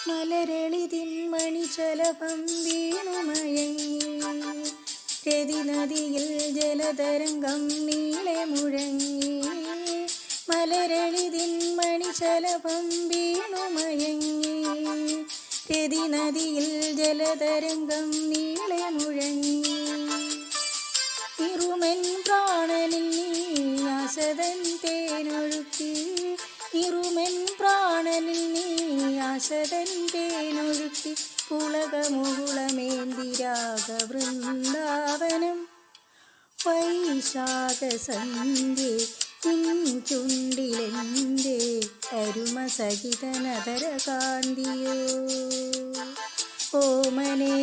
മലരളിതിൻ മണിശലഭം വീണുമയങ്ങി രതിനദിയിൽ ജലതരംഗം നീളെ മുഴങ്ങി. മലരളിതിൻ മണിശലഭം വീണുമയങ്ങി രതിനദിയിൽ ജലതരംഗം നീളെ മുഴങ്ങി. ഇരുമൻ പ്രാണനിൽ നീ ആശതൻ തേനൊഴുക്കി ഇരുമൻ പ്രാണനിൽ നീ ആശതൻ തേനൊഴുക്കി പുളകമുകുളമേന്തി രാഗവൃന്ദാവനം. വൈശാഖസന്ധ്യേ നിൻ ചുണ്ടിലെൻ്റെ അരുമസഹിതനതര കാന്തിയോ ഓമനേ